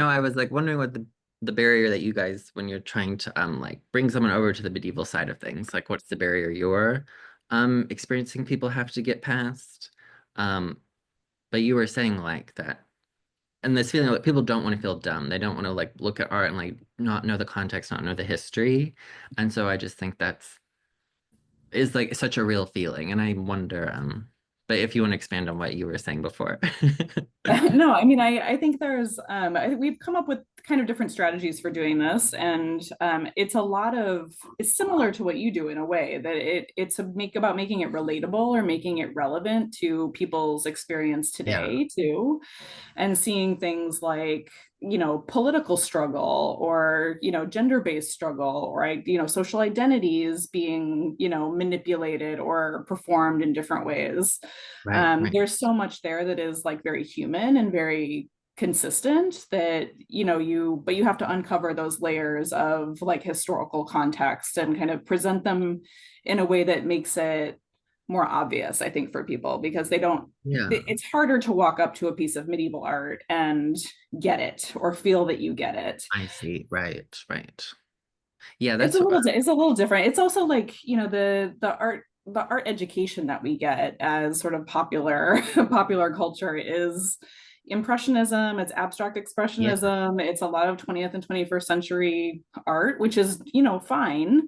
no, I was like wondering what the barrier that you guys, when you're trying to like bring someone over to the medieval side of things, like what's the barrier you're experiencing people have to get past? Um, but you were saying like that, and this feeling like people don't want to feel dumb. They don't want to like look at art and like not know the context, not know the history. And so I just think that's is like such a real feeling. And I wonder, but if you want to expand on what you were saying before. No, I mean, I think we've come up with kind of different strategies for doing this, and it's similar to what you do in a way that it's about making it relatable or making it relevant to people's experience Yeah, today too, and seeing things like political struggle or gender-based struggle or social identities being manipulated or performed in different ways. right. There's so much there that is like very human and very consistent that but you have to uncover those layers of like historical context and kind of present them in a way that makes it more obvious, I think, for people, because they don't Yeah, it's harder to walk up to a piece of medieval art and get it or feel that you get it. I see. Right. Yeah, it's that's a what, little it's a little different. It's also like the art education that we get as sort of popular popular culture is impressionism, it's abstract yeah, expressionism, it's a lot of 20th and 21st century art, which is fine,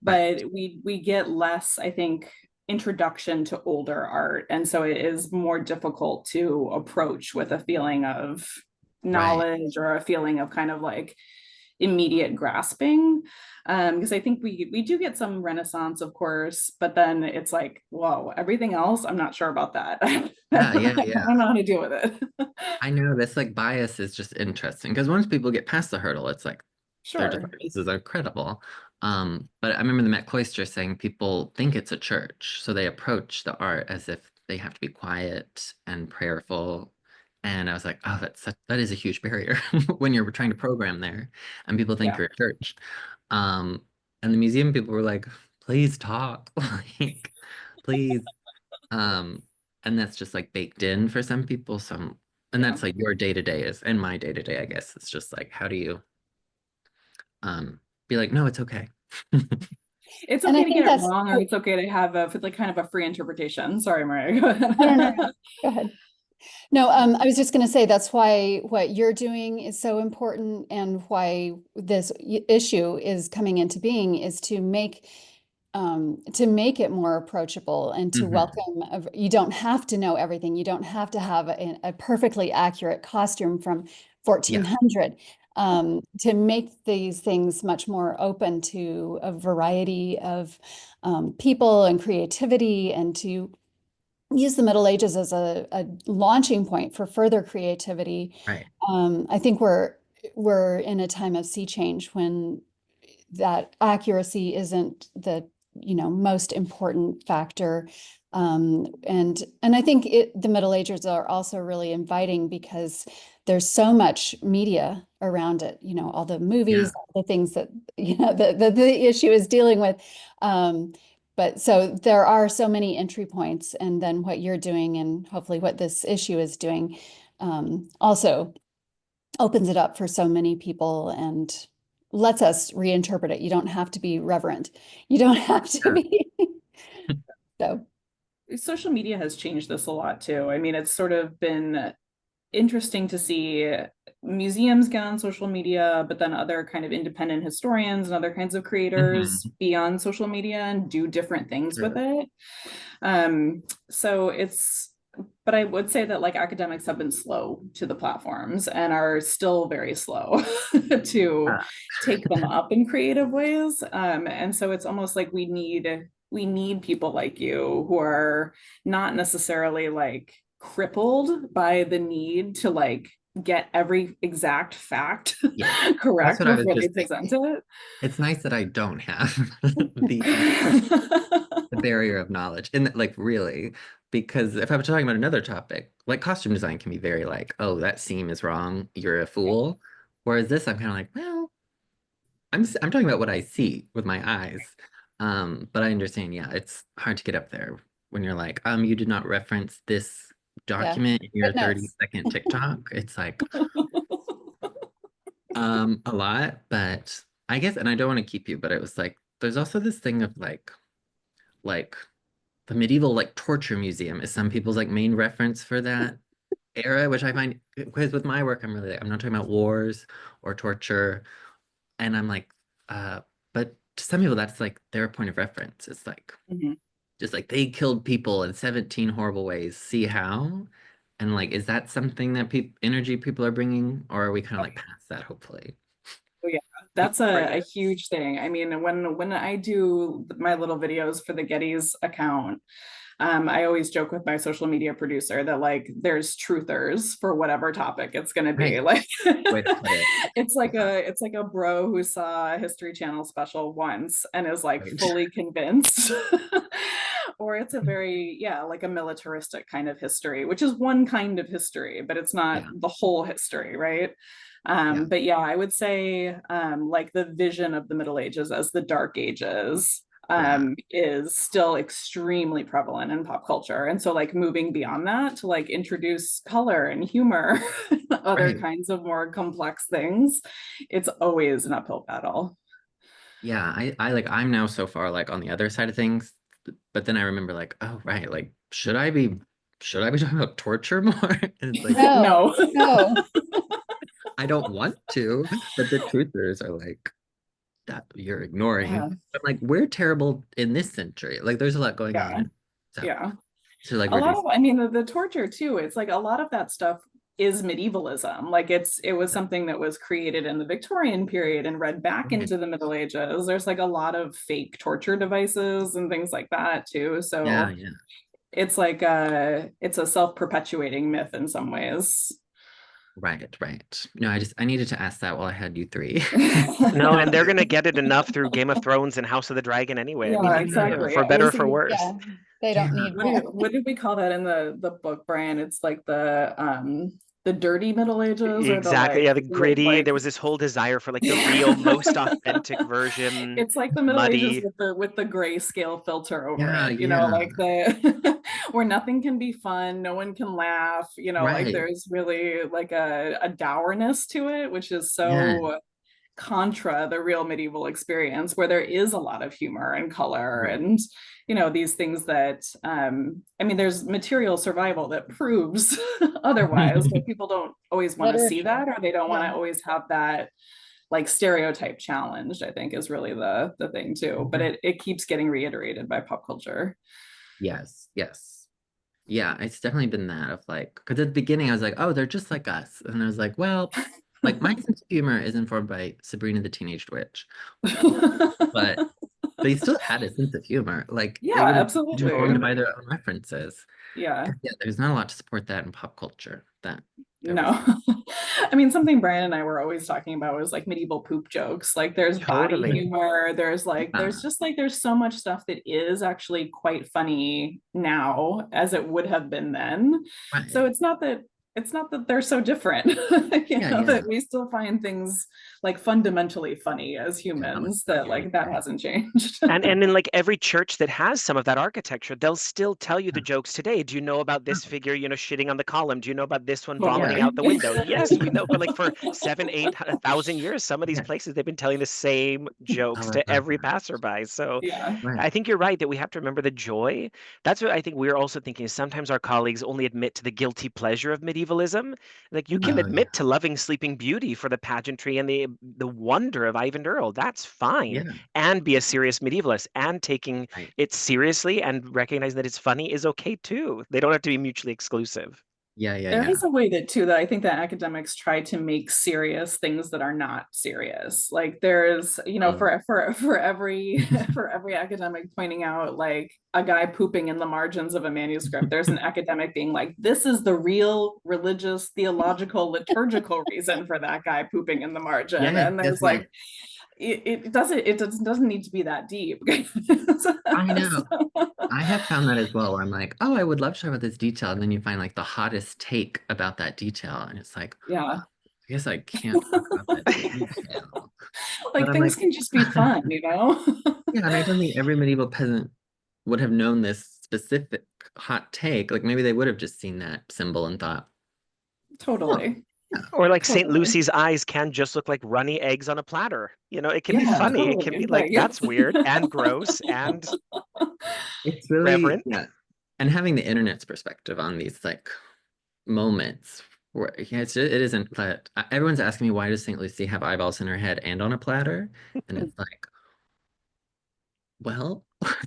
right, but we get less, I think, introduction to older art, and so it is more difficult to approach with a feeling of right. knowledge or a feeling of kind of like immediate grasping, because I think we do get some renaissance, of course, but then it's like, whoa, everything else I'm not sure about that. I Yeah. don't know how to deal with it. I know this like bias is just interesting because once people get past the hurdle, it's like they're just Sure. like, this is incredible. But I remember the Met Cloister saying people think it's a church, so they approach the art as if they have to be quiet and prayerful. And I was like, oh, that is a huge barrier when you're trying to program there, and people think Yeah. you're a church. Um, and the museum people were like, please talk, like, please. Um, and that's just like baked in for some people. And Yeah. that's like your day to day is, and my day to day, I guess. It's just like, how do you be like, no, it's okay. It's And I okay to think get it that's, wrong, or oh, it's okay to have a like kind of a free interpretation. Sorry, Maria. Go I don't ahead. know. Go ahead. No, I was just going to say that's why what you're doing is so important, and why this issue is coming into being is to make it more approachable and to Hmm. welcome. You don't have to know everything. You don't have to have a perfectly accurate costume from Yeah, 1400. To make these things much more open to a variety of people and creativity, and to use the Middle Ages as a launching point for further creativity. right. I think we're in a time of sea change when that accuracy isn't the most important factor. And I think the Middle Ages are also really inviting because there's so much media around it. All the Yeah, movies, all the things that the issue is dealing with. But so there are so many entry points, and then what you're doing, and hopefully what this issue is doing, also opens it up for so many people and lets us reinterpret it. You don't have to be reverent. You don't have to yeah, be. So, Social media has changed this a lot too. I mean, it's sort of been interesting to see museums get on social media, but then other kind of independent historians and other kinds of creators hmm, be on social media and do different things with true. it. So but I would say that like academics have been slow to the platforms and are still very slow to Uh, take them up in creative ways. And so it's almost like we need people like you who are not necessarily like crippled by the need to like get every exact fact yeah, that's correct what I was before they just present thinking. it. It's nice that I don't have the the barrier of knowledge. And like really, because if I was talking about another topic, like costume design can be very like, oh, that seam is wrong, you're a fool. Whereas this, I'm kind of like, well, I'm talking about what I see with my eyes. But I understand, yeah, it's hard to get up there when you're like, you did not reference this yeah, document in your footnotes. 30-second TikTok. It's like, A lot, but I guess, and I don't want to keep you, but it was like there's also this thing of like the medieval like torture museum is some people's like main reference for that era, which I find because with my work, I'm really like, I'm not talking about wars or torture, and I'm like, uh, but to some people that's like their point of reference. It's like Mhm. just like they killed people in 17 horrible ways. See how? And like, is that something that people energy people are bringing, or are we kind of like past that, hopefully? Oh yeah, that's a huge thing. I mean, when I do my little videos for the Getty's account, I always joke with my social media producer that like there's truthers for whatever topic it's going to be. Right. Like Way to put it. Yeah. it's like a bro who saw a History Channel special once and is like Right. fully convinced. Or it's a very, yeah, like a militaristic kind of history, which is one kind of history, but it's not Yeah. the whole history, right? Yeah. But yeah, I would say like the vision of the Middle Ages as the Dark Ages Yeah. is still extremely prevalent in pop culture. And so like moving beyond that to like introduce color and humor, other Right. kinds of more complex things, it's always an uphill battle. Yeah. I like I'm now so far like on the other side of things, but then I remember like, oh right, like should I be talking about torture more? And it's like No, No. no. I don't want to, but the truthers are like that you're ignoring. Yeah. But like we're terrible in this century. Like there's a lot going on. Yeah. So Yeah. to like A lot reduce. of, I mean, the torture too, it's like a lot of that stuff is medievalism. Like it was something that was created in the Victorian period and read back Right. into the Middle Ages. There's like a lot of fake torture devices and things like that too. Yeah, So yeah. it's a self-perpetuating myth in some ways. Right, right. No, I needed to ask that while I had you three. No, and they're gonna get it enough through Game of Thrones and House of the Dragon anyway. I mean, Yeah, Yeah. exactly. for I better or was for worse. Yeah, they don't Yeah. need more. what did we call that in the book, Brian? It's like the dirty Middle Ages or the Exactly. Yeah, the gritty. like There was this whole desire for like the real, most authentic version, it's like the Middle Ages muddy. with the grayscale filter over Yeah, it, you know, yeah. like the where nothing can be fun, no one can laugh, you know, like Right. there's really like a dourness to it, which is Yeah. so contra the real medieval experience where there is a lot of humor and color Right. and you know these things that I mean there's material survival that proves otherwise, but people don't always want to see Literature. that or they don't want Yeah. to always have that like stereotype challenged, I think is really the thing too, but Mhm. it keeps getting reiterated by pop culture. Yes, yes. Yeah, it's definitely been that of like, because at the beginning I was like, oh, they're just like us. And I was like, well, like my sense of humor is informed by Sabrina the Teenage Witch, but they still had a sense of humor. Like it Yeah, was informed absolutely. by their own references. Yeah. 'Cause, yeah, there's not a lot to support that in pop culture. That there No. was, I mean, something Brian and I were always talking about was like medieval poop jokes. Like there's body Totally. humor, there's like uh, there's just like there's so much stuff that is actually quite funny now as it would have been then. right. So it's not that they're so different. You Yeah, know, yeah. that we still find things like fundamentally funny as Yeah, that was humans that really like that great. hasn't changed. And in like every church that has some of that architecture, they'll still tell you the Yeah. jokes today. Do you know about this figure, shitting on the column? Do you know about this one vomiting Yeah. out the Totally. window? Yes, we know. But like for 7, 8 1,000 years, some of these Yeah. places they've been telling the same Oh, jokes I to love every that. passerby. So Yeah. I Right. think you're right that we have to remember the joy. That's what I think we're also thinking is sometimes our colleagues only admit to the guilty pleasure of medievalism. Like you can Mhm. Oh, yeah. admit to loving Sleeping Beauty for the pageantry and the wonder of Ivan Earl. That's fine. Yeah. And be a serious medievalist and taking Right. it seriously and recognizing that it's funny is okay too. They don't have to be mutually exclusive. Yeah, yeah, There yeah. is a way that too that I think that academics try to make serious things that are not serious. Like there's, you know, Oh. for every for every academic pointing out like a guy pooping in the margins of a manuscript, there's an academic being like, this is the real religious, theological, liturgical reason for that guy pooping in the margin. Yes, And yes, there's yes. like it doesn't need to be that deep. I know. So, I have found that as well, where I'm like, oh, I would love to talk about this detail. And then you find like the hottest take about that detail. And it's like, yeah. oh, I guess I can't talk about that detail. But Like I'm things like, can just be fun, you know? yeah, and I don't think every medieval peasant would have known this specific hot take. Like maybe they would have just seen that symbol and thought, huh, Totally. Or like St. Totally. Lucy's eyes can just look like runny eggs on a platter. You know, it can be Yeah, funny. It can totally. be like, Like, that's weird and gross and It's really, reverent. yeah. And having the internet's perspective on these like moments where yeah, it isn't that everyone's asking me, why does St. Lucie have eyeballs in her head and on a platter? And it's like, well, but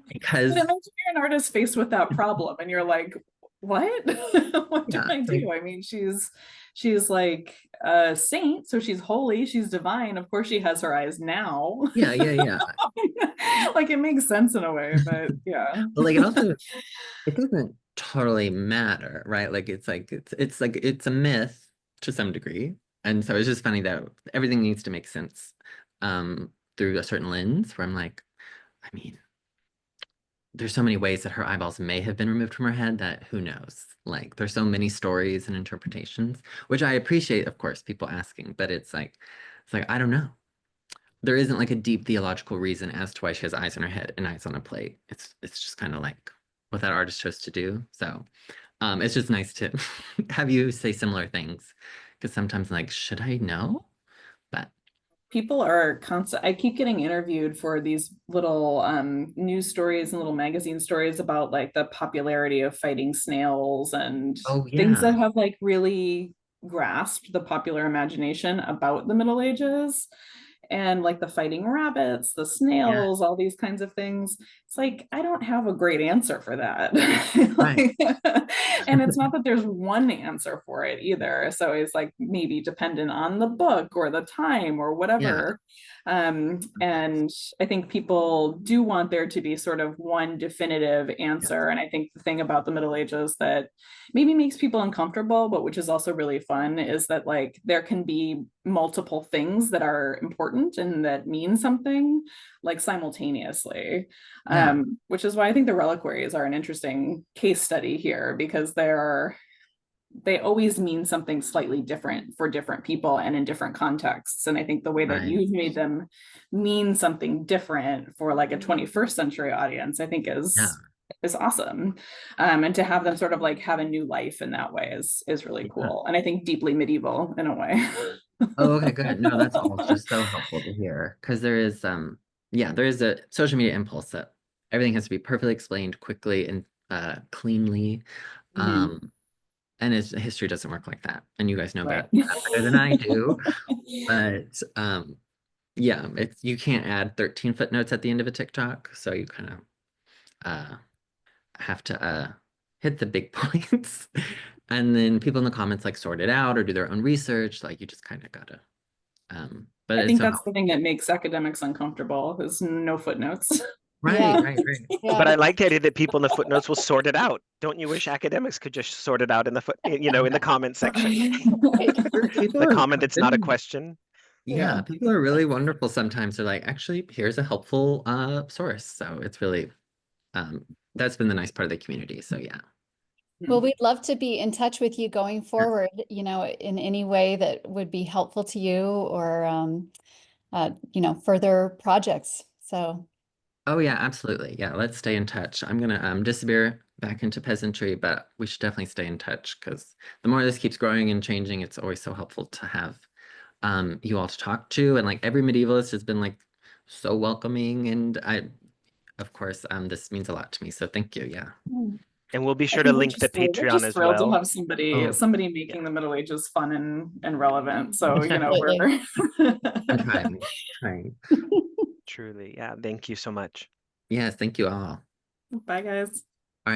because imagine you're an artist faced with that problem and you're like, what? What do yeah, I like do? I mean, she's like a saint, so she's holy, she's divine. Of course she has her eyes now. yeah, yeah, yeah. Like it makes sense in a way, but yeah. But like it also it doesn't totally matter, right? Like it's like it's a myth to some degree. And so it's just funny that everything needs to make sense through a certain lens where I'm like, I mean, there's so many ways that her eyeballs may have been removed from her head that who knows? Like there's so many stories and interpretations, which I appreciate, of course, people asking, but it's like I don't know. There isn't like a deep theological reason as to why she has eyes on her head and eyes on a plate. It's just kind of like what that artist chose to do. So it's just nice to have you say similar things because sometimes I'm like, should I know? But People are constant. I keep getting interviewed for these little news stories and little magazine stories about like the popularity of fighting snails and oh things yeah, that have like really grasped the popular imagination about the Middle Ages, and like the fighting rabbits, the yeah, snails, all these kinds of things. It's like I don't have a great answer for that. right, Like, and it's not that there's one answer for it either. So it's like maybe dependent on the book or the time or yeah, whatever. And I think people do want there to be sort of one definitive yeah, answer. And I think the thing about the Middle Ages that maybe makes people uncomfortable, but which is also really fun, is that like there can be multiple things that are important and that mean something like simultaneously, yeah, which is why I think the reliquaries are an interesting case study here because they always mean something slightly different for different people and in different contexts. And I think the way that right, you've made them mean something different for like a 21st century audience, I think yeah, is awesome. And to have them sort of like have a new life in that way is really yeah. cool. And I think deeply medieval in a way. Oh, okay, good. No, that's all just so helpful to hear because there is yeah, there is a social media impulse that everything has to be perfectly explained quickly and cleanly. Mhm. Um and history doesn't work like that. And you guys know Right. that better than I do. But yeah, it's you can't add 13 footnotes at the end of a TikTok, so you kind of uh have to hit the big points. And then people in the comments like sort it out or do their own research. Like you just kind of gotta but I it's think so that's the helpful. thing that makes academics uncomfortable is no footnotes. Right, Yeah, right, right. yeah. But I like the idea that people in the footnotes will sort it out. Don't you wish academics could just sort it out in the in the comment section? People The have comment that's not a been, question. yeah, Yeah. people are really wonderful sometimes. They're like, actually, here's a helpful source. So it's really um that's been the nice part of the community. So yeah. Well, Hmm. we'd love to be in touch with you going Yeah. forward, in any way that would be helpful to you or, further projects. So, Oh yeah, absolutely. Yeah, let's stay in touch. I'm gonna disappear back into peasantry, but we should definitely stay in touch because the more this keeps growing and changing, it's always so helpful to have you all to talk to. And like every medievalist has been like so welcoming and I of course this means a lot to me. So thank you. Yeah. And we'll be I sure to think link the we're Patreon just as thrilled to well. have somebody Oh somebody Yeah, making the Middle Ages fun and relevant. So, we're absolutely. I'm trying. Trying. truly. Yeah, thank you so much. Yes, thank you all. bye guys.